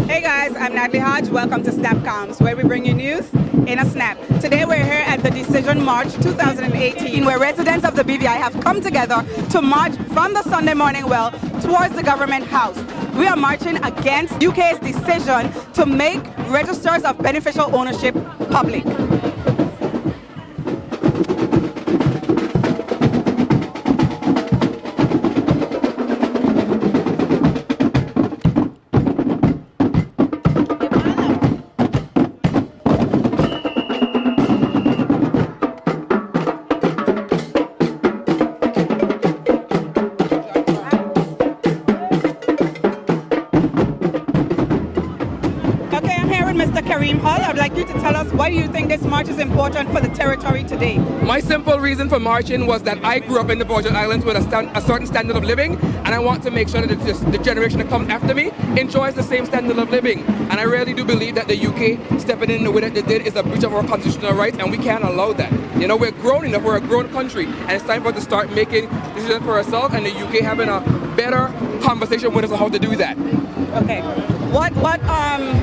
Hey guys, I'm Natalie Hodge. Welcome to SnapComms, where we bring you news in a snap. Today we're here at the Decision March 2018, where residents of the BVI have come together to march from the Sunday morning well towards the government house. We are marching against UK's decision to make registers of beneficial ownership public. I'd like you to tell us why you think this march is important for the territory today. My simple reason for marching was that I grew up in the Virgin Islands with a certain standard of living, and I want to make sure that the generation that comes after me enjoys the same standard of living. And I really do believe that the UK stepping in the way that they did is a breach of our constitutional rights, and we can't allow that. You know, we're grown enough, we're a grown country, and it's time for us to start making decisions for ourselves, and the UK having a better conversation with us on how to do that. Okay. What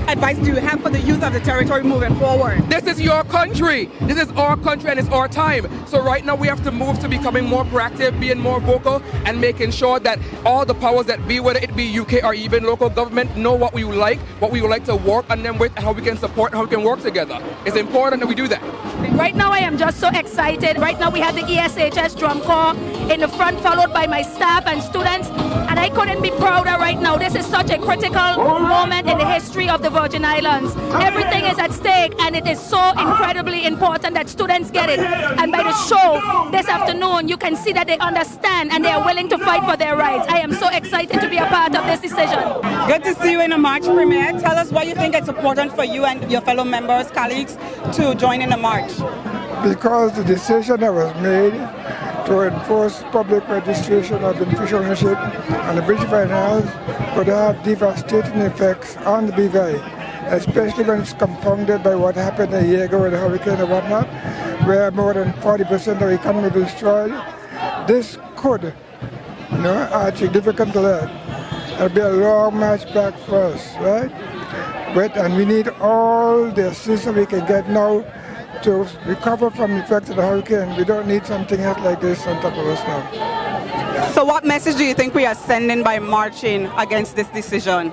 advice do you have for the youth of the territory moving forward? This is your country. This is our country and it's our time. So right now we have to move to becoming more proactive, being more vocal, and making sure that all the powers that be, whether it be UK or even local government, know what we would like to work on them with, and how we can support and how we can work together. It's important that we do that. Right now I am just so excited. Right now we have the ESHS drum corps in the front, followed by my staff and students, and I couldn't be prouder right now. This is such a critical moment in the history of the Virgin Islands. Everything is at stake, and it is so incredibly important that students get it. And by the show this afternoon, you can see that they understand and they are willing to fight for their rights. I am so excited to be a part of this decision. Good to see you in the march, Premier. Tell us why you think it's important for you and your fellow members, colleagues, to join in the march. Because the decision that was made to enforce public registration of beneficial ownership on the British Islands could have devastating effects on the BVI, especially when it's compounded by what happened a year ago with the hurricane and whatnot, where more than 40% of the economy was destroyed. This could, add significant to that. It'll be a long march back for us, right? And we need all the assistance we can get now to recover from the effects of the hurricane. We don't need something else like this on top of us now. So what message do you think we are sending by marching against this decision?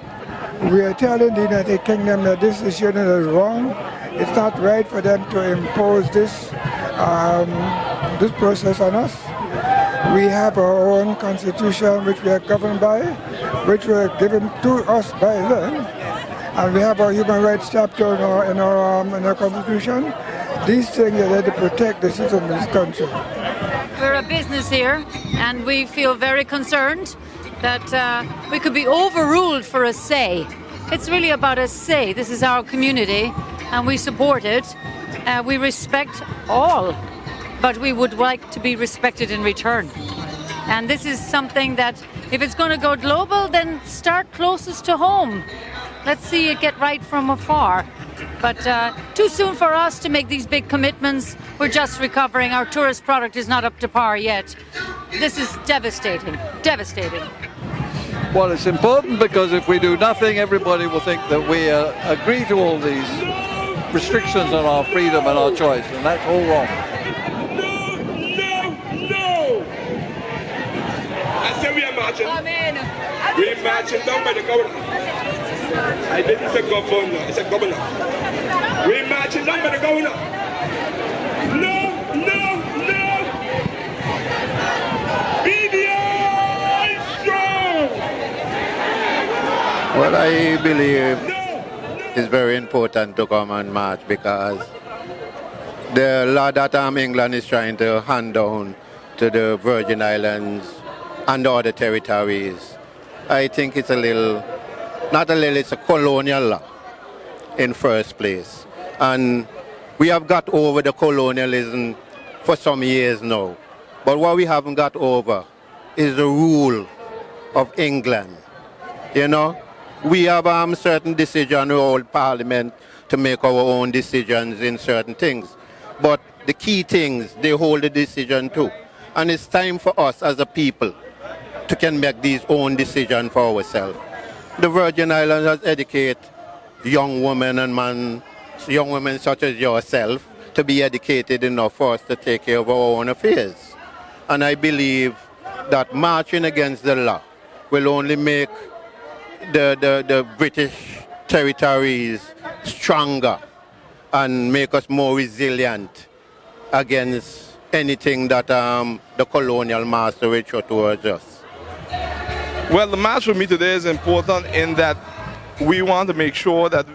We are telling the United Kingdom that this decision is wrong. It's not right for them to impose this process on us. We have our own constitution which we are governed by, which were given to us by them. And we have our human rights chapter in our constitution. These things are there to protect the citizens of this country. We're a business here, and we feel very concerned that we could be overruled for a say. It's really about a say. This is our community, and we support it. We respect all, but we would like to be respected in return. And this is something that, if it's going to go global, then start closest to home. Let's see it get right from afar. But too soon for us to make these big commitments. We're just recovering. Our tourist product is not up to par yet. This is devastating, devastating. Well, it's important because if we do nothing, everybody will think that we agree to all these restrictions on our freedom and our choice, and that's all wrong. No! I said we are marching. Amen. We're marching down by the governor. I didn't say governor, I said governor. We're marching down by the governor. No! BVI strong! Well, I believe it's very important to come and march because the law that England is trying to hand down to the Virgin Islands and the other territories, I think it's it's a colonial law in first place. And we have got over the colonialism for some years now. But what we haven't got over is the rule of England. We have certain decisions, we hold Parliament to make our own decisions in certain things. But the key things, they hold the decision too. And it's time for us as a people to can make these own decisions for ourselves. The Virgin Islands has educated young women and men, young women such as yourself, to be educated enough for us to take care of our own affairs. And I believe that marching against the law will only make the British territories stronger and make us more resilient against anything that the colonial master will throw towards us. Well, the march for me today is important in that we want to make sure that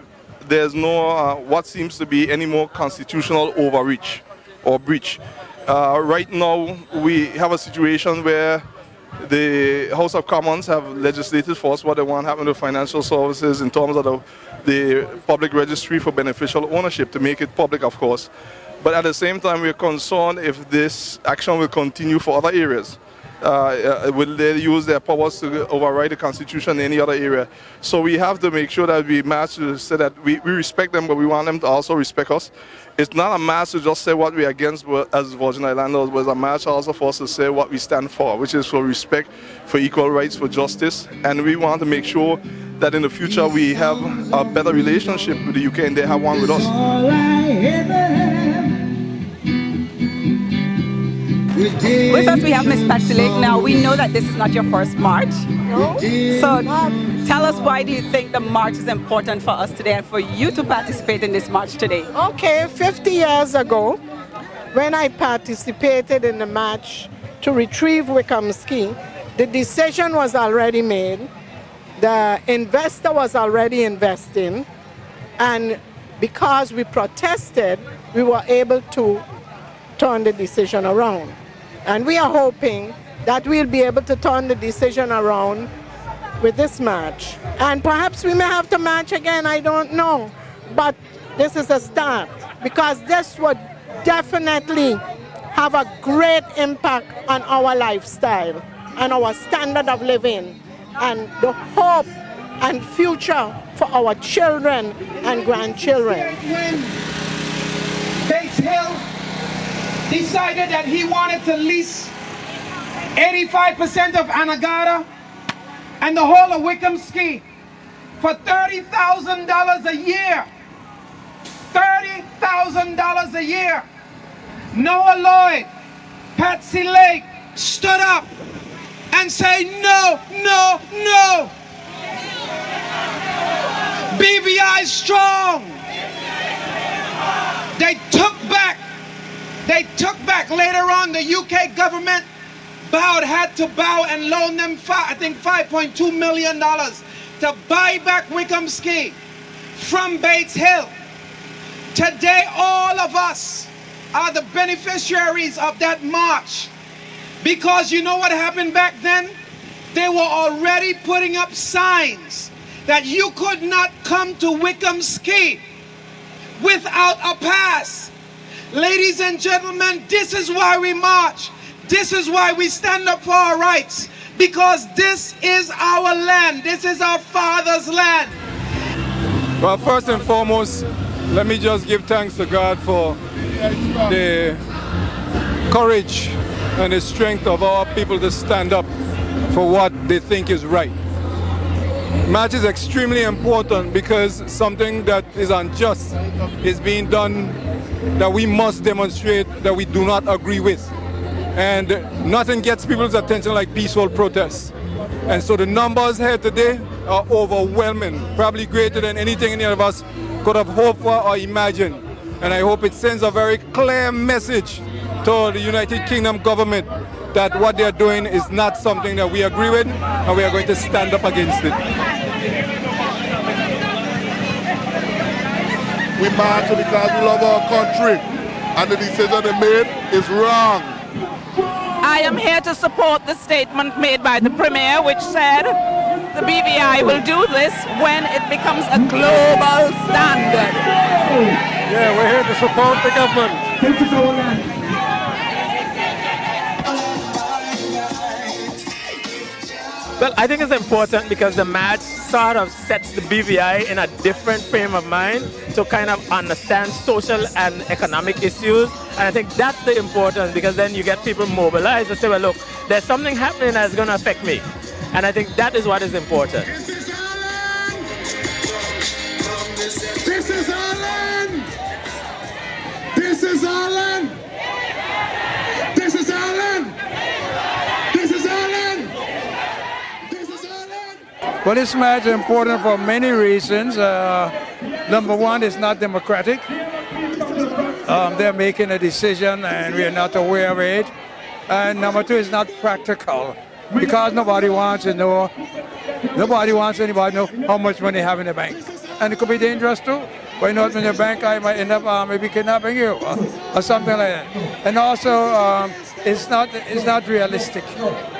there's no what seems to be any more constitutional overreach or breach. Right now, we have a situation where the House of Commons have legislated for us what they want to happen to financial services in terms of the public registry for beneficial ownership, to make it public, of course. But at the same time, we're concerned if this action will continue for other areas. Will they use their powers to override the Constitution in any other area? So we have to make sure that we march to say that we respect them, but we want them to also respect us. It's not a march to just say what we're against as Virgin Islanders, but it's a march also for us to say what we stand for, which is for respect, for equal rights, for justice. And we want to make sure that in the future we have a better relationship with the UK and they have one with us. With us we have Ms. Patsy Lake. Now we know that this is not your first march. No. So tell us, why do you think the march is important for us today and for you to participate in this march today? Okay, 50 years ago, when I participated in the march to retrieve Wickham's key, the decision was already made. The investor was already investing, and because we protested, we were able to turn the decision around. And we are hoping that we'll be able to turn the decision around with this march. And perhaps we may have to march again, I don't know. But this is a start, because this would definitely have a great impact on our lifestyle and our standard of living and the hope and future for our children and grandchildren. When Bates Hill decided that he wanted to lease 85% of Anagata and the whole of Wickhamski for $30,000 a year. $30,000 a year. Noah Lloyd, Patsy Lake stood up and said, no, no, no. BVI strong. They took back later on. The UK government had to bow and loan them, I think, $5.2 million to buy back Wickhamski from Bates Hill. Today, all of us are the beneficiaries of that march, because you know what happened back then? They were already putting up signs that you could not come to Wickhamski without a pass. Ladies and gentlemen, this is why we march. This is why we stand up for our rights, because this is our land. This is our father's land. Well, first and foremost, let me just give thanks to God for the courage and the strength of our people to stand up for what they think is right. March is extremely important because something that is unjust is being done that we must demonstrate that we do not agree with. And nothing gets people's attention like peaceful protests. And so the numbers here today are overwhelming, probably greater than anything any of us could have hoped for or imagined. And I hope it sends a very clear message to the United Kingdom government that what they're doing is not something that we agree with, and we are going to stand up against it. We march because we love our country, and the decision they made is wrong. I am here to support the statement made by the Premier, which said the BVI will do this when it becomes a global standard. Yeah, we're here to support the government. Well, I think it's important because the match sort of sets the BVI in a different frame of mind to kind of understand social and economic issues. And I think that's the importance, because then you get people mobilized to say, well, look, there's something happening that's going to affect me. And I think that is what is important. This is our land. This is our land. This is our land. This is our land. This is our land. Well, this match is important for many reasons. Number one, it's not democratic. They're making a decision and we're not aware of it. And number two, it's not practical because nobody wants anybody to know how much money you have in the bank. And it could be dangerous too. Why not in your bank? I might end up maybe kidnapping you or something like that. And also, it's not realistic,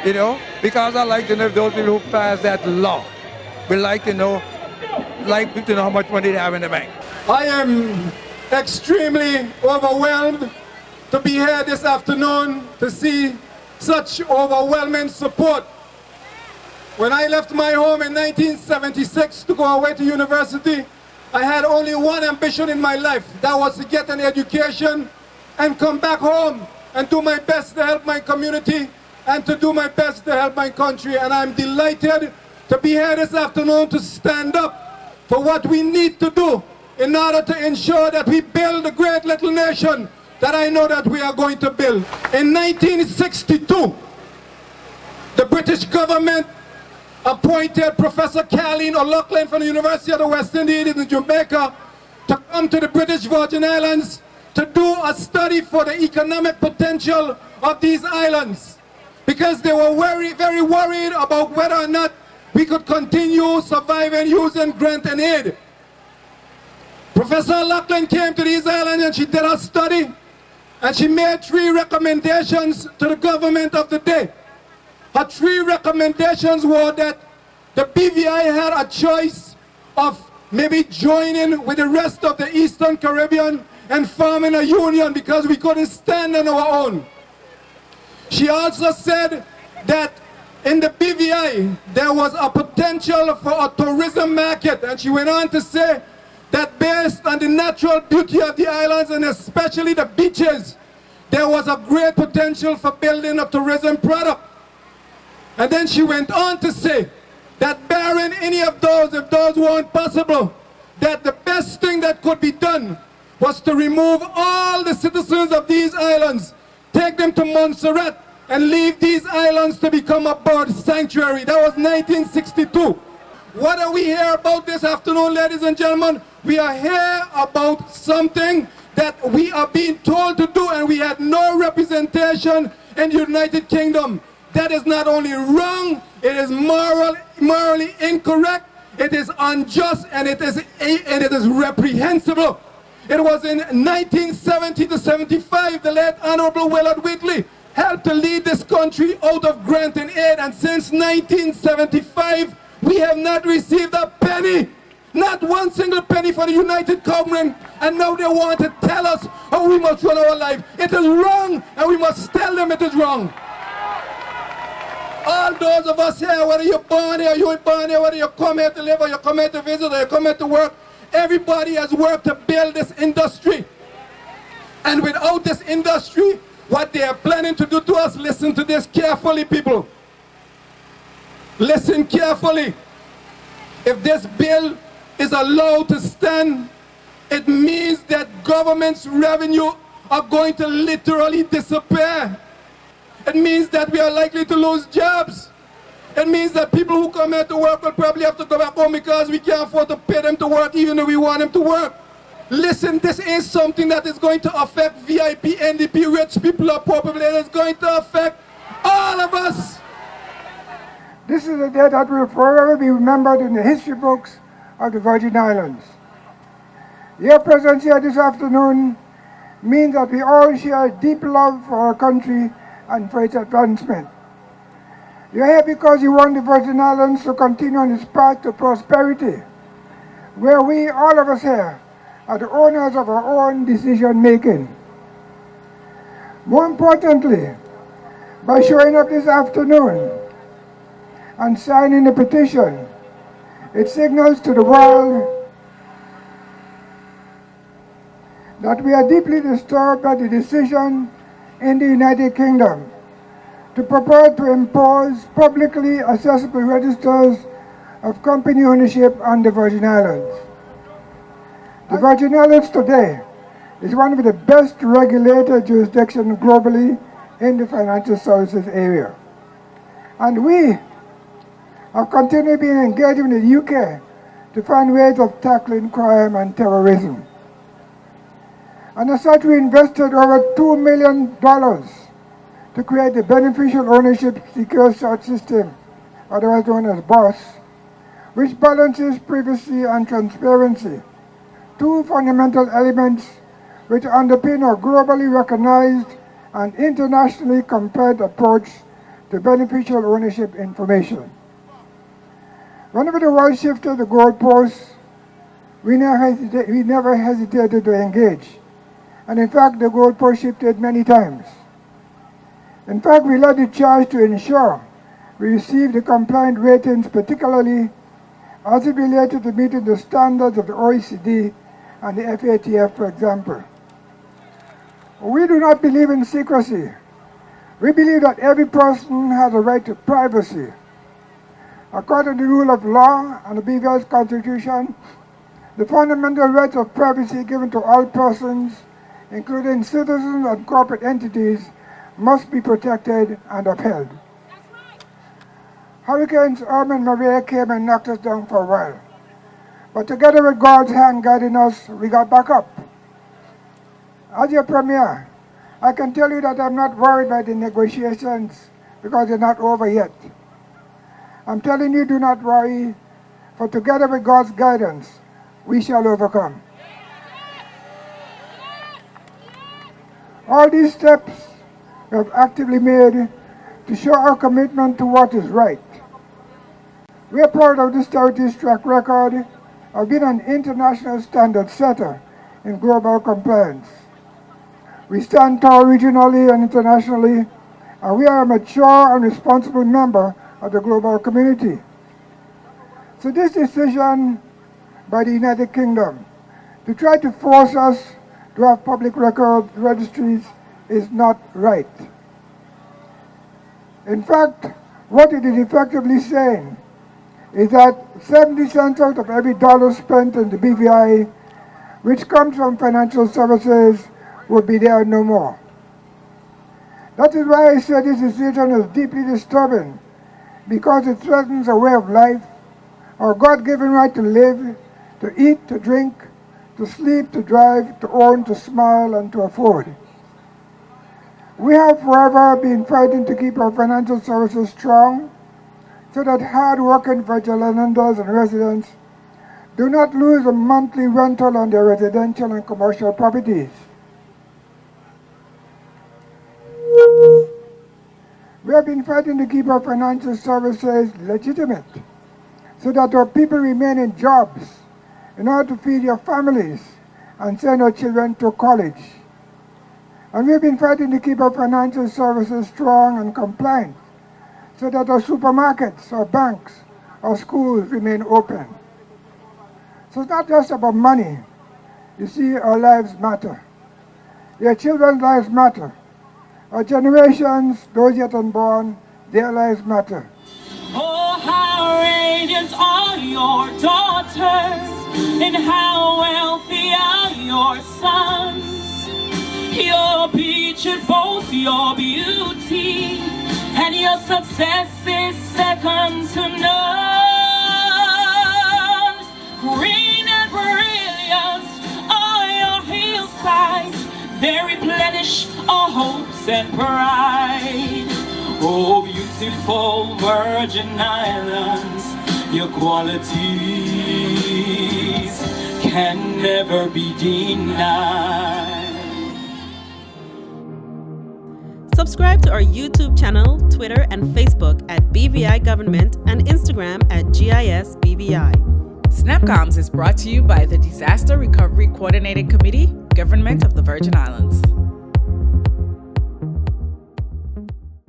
you know, because I like to know if those people who pass that law would like to know how much money they have in the bank. I am extremely overwhelmed to be here this afternoon to see such overwhelming support. When I left my home in 1976 to go away to university, I had only one ambition in my life. That was to get an education and come back home and do my best to help my community and to do my best to help my country. And I'm delighted to be here this afternoon to stand up for what we need to do in order to ensure that we build a great little nation that I know that we are going to build. In 1962, the British government appointed Professor Caroline O'Loughlin from the University of the West Indies in Jamaica to come to the British Virgin Islands to do a study for the economic potential of these islands, because they were very worried about whether or not we could continue surviving using grant and aid. Professor O'Loughlin came to these islands and she did a study and she made 3 recommendations to the government of the day. Her 3 recommendations were that the BVI had a choice of maybe joining with the rest of the Eastern Caribbean and forming a union because we couldn't stand on our own. She also said that in the BVI there was a potential for a tourism market, and she went on to say that based on the natural beauty of the islands and especially the beaches, there was a great potential for building a tourism product. And then she went on to say that barring any of those, if those weren't possible, that the best thing that could be done was to remove all the citizens of these islands, take them to Montserrat, and leave these islands to become a bird sanctuary. That was 1962. What are we here about this afternoon, ladies and gentlemen? We are here about something that we are being told to do, and we had no representation in the United Kingdom. That is not only wrong, it is morally incorrect, it is unjust, and it is reprehensible. It was in 1970 to 75, the late Honorable Willard Wheatley helped to lead this country out of grant and aid, and since 1975, we have not received a penny, not one single penny for the United Government, and now they want to tell us how we must run our life. It is wrong, and we must tell them it is wrong. All those of us here, whether you're born here, you ain't born here, whether you come here to live or you come here to visit or you come here to work, everybody has worked to build this industry. And without this industry, what they are planning to do to us, listen to this carefully, people. Listen carefully. If this bill is allowed to stand, it means that government's revenue are going to literally disappear. It means that we are likely to lose jobs. It means that people who come here to work will probably have to go back home because we can't afford to pay them to work even though we want them to work. Listen, this is something that is going to affect VIP, NDP, rich people or poor people. It is going to affect all of us. This is a day that will forever be remembered in the history books of the Virgin Islands. Your presence here this afternoon means that we all share a deep love for our country and for its advancement. You're here because you want the Virgin Islands to continue on its path to prosperity, where we, all of us here, are the owners of our own decision making. More importantly, by showing up this afternoon and signing the petition, it signals to the world that we are deeply disturbed by the decision in the United Kingdom to purport to impose publicly accessible registers of company ownership on the Virgin Islands. The Virgin Islands today is one of the best regulated jurisdictions globally in the financial services area. And we have continually been engaging with the UK to find ways of tackling crime and terrorism. And as such, we invested over $2 million to create the Beneficial Ownership Secure Search System, otherwise known as BOSS, which balances privacy and transparency, two fundamental elements which underpin a globally recognized and internationally compared approach to beneficial ownership information. Whenever the world shifted the goalposts, we never hesitated to engage. And in fact, the goalpost shifted many times. In fact, we led the charge to ensure we received the compliant ratings, particularly as it related to meeting the standards of the OECD and the FATF, for example. We do not believe in secrecy. We believe that every person has a right to privacy. According to the rule of law and the BVI's Constitution, the fundamental rights of privacy given to all persons, including citizens and corporate entities, must be protected and upheld. Hurricanes Irma and Maria came and knocked us down for a while. But together with God's hand guiding us, we got back up. As your Premier, I can tell you that I'm not worried by the negotiations because they're not over yet. I'm telling you, do not worry, for together with God's guidance, we shall overcome. All these steps we have actively made to show our commitment to what is right. We are proud of this charity's track record of being an international standard setter in global compliance. We stand tall regionally and internationally, and we are a mature and responsible member of the global community. So this decision by the United Kingdom to try to force us to have public record registries is not right. In fact, what it is effectively saying is that 70 cents out of every dollar spent in the BVI, which comes from financial services, will be there no more. That is why I say this decision is deeply disturbing, because it threatens a way of life, our God-given right to live, to eat, to drink, to sleep, to drive, to own, to smile, and to afford. We have forever been fighting to keep our financial services strong so that hard-working Virgin Islanders and residents do not lose a monthly rental on their residential and commercial properties. We have been fighting to keep our financial services legitimate so that our people remain in jobs in order to feed their families and send our children to college. And we've been fighting to keep our financial services strong and compliant so that our supermarkets, our banks, our schools remain open. So it's not just about money. You see, our lives matter. Your children's lives matter. Our generations, those yet unborn, their lives matter. Oh, how radiant are your daughters, and how wealthy are your sons. Your picture, both your beauty and your success is second to none. Green and brilliant are your hillsides, they replenish our hopes and pride. Oh, beautiful Virgin Islands, your qualities can never be denied. Subscribe to our YouTube channel, Twitter, and Facebook at BVI Government and Instagram at GIS-BVI. SnapComms is brought to you by the Disaster Recovery Coordinating Committee, Government of the Virgin Islands.